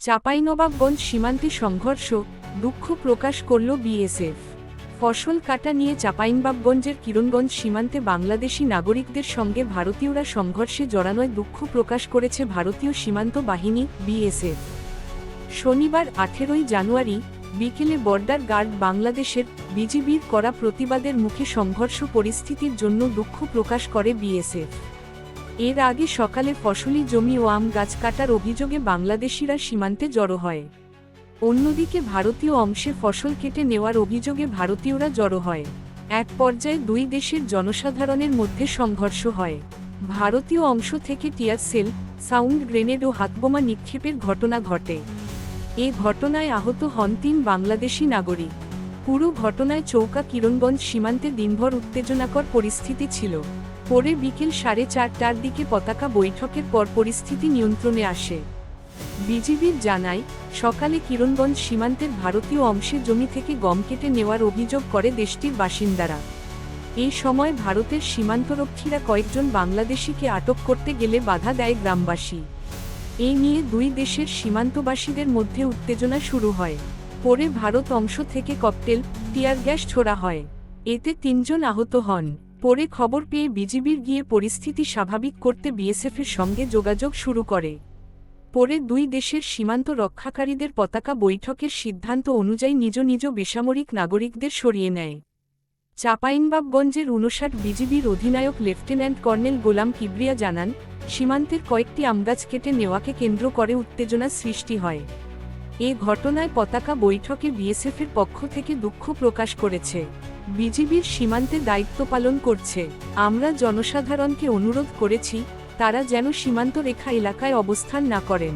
চাঁপাইনবাবগঞ্জ সীমান্তে সংঘর্ষ, দুঃখ প্রকাশ করল বিএসএফ। ফসল কাটা নিয়ে চাঁপাইনবাবগঞ্জের কিরণগঞ্জ সীমান্তে বাংলাদেশি নাগরিকদের সঙ্গে ভারতীয়রা সংঘর্ষে জড়ানোয় দুঃখ প্রকাশ করেছে ভারতীয় সীমান্ত বাহিনী বিএসএফ। শনিবার 18 জানুয়ারি বিকেলে বর্ডার গার্ড বাংলাদেশের বিজিবির করা প্রতিবাদের মুখে সংঘর্ষ পরিস্থিতির জন্য দুঃখ প্রকাশ করে বিএসএফ। এর আগে সকালে ফসলি জমি ও আম গাছ কাটার অভিযোগে বাংলাদেশিরা সীমান্তে জড়ো হয়। অন্যদিকে ভারতীয় অংশে ফসল কেটে নেওয়ার অভিযোগে ভারতীয়রা জড়ো হয়। এক পর্যায়ে দুই দেশের জনসাধারণের মধ্যে সংঘর্ষ হয়। ভারতীয় অংশ থেকে টিয়ার সেল, সাউন্ড গ্রেনেড ও হাতবোমা নিক্ষেপের ঘটনা ঘটে। এ ঘটনায় আহত হন 3 বাংলাদেশি নাগরিক। পুরো ঘটনায় চৌকা কিরণগঞ্জ সীমান্তে দিনভর উত্তেজনাকর পরিস্থিতি ছিল। পরে বিকেল 4:30টার দিকে পতাকা বৈঠকের পর পরিস্থিতি নিয়ন্ত্রণে আসে। বিজিবির জানায়, সকালে কিরণগঞ্জ সীমান্তের ভারতীয় অংশের জমি থেকে গম কেটে নেওয়ার অভিযোগ করে দেশটির বাসিন্দারা। এই সময় ভারতের সীমান্তরক্ষীরা কয়েকজন বাংলাদেশিকে আটক করতে গেলে বাধা দেয় গ্রামবাসী। এই নিয়ে দুই দেশের সীমান্তবাসীদের মধ্যে উত্তেজনা শুরু হয়। পরে ভারত অংশ থেকে ককটেল, টিয়ার গ্যাস ছোড়া হয়। এতে 3 জন আহত হন। পরে খবর পেয়ে বিজিবির গিয়ে পরিস্থিতি স্বাভাবিক করতে বিএসএফের সঙ্গে যোগাযোগ শুরু করে। পরে দুই দেশের সীমান্ত রক্ষাকারীদের পতাকা বৈঠকের সিদ্ধান্ত অনুযায়ী নিজ নিজ বেসামরিক নাগরিকদের সরিয়ে নেয়। চাঁপাইনবাবগঞ্জের 59 বিজিবির অধিনায়ক লেফটেন্যান্ট কর্নেল গোলাম কিবরিয়া জানান, সীমান্তের কয়েকটি আমগাছ কেটে নেওয়াকে কেন্দ্র করে উত্তেজনা সৃষ্টি হয়। এ ঘটনায় পতাকা বৈঠকে বিএসএফের পক্ষ থেকে দুঃখ প্রকাশ করেছে। বিজিবির সীমান্তে দায়িত্ব পালন করছে। আমরা জনসাধারণকে অনুরোধ করেছি, তারা যেন সীমান্ত রেখা এলাকায় অবস্থান না করেন।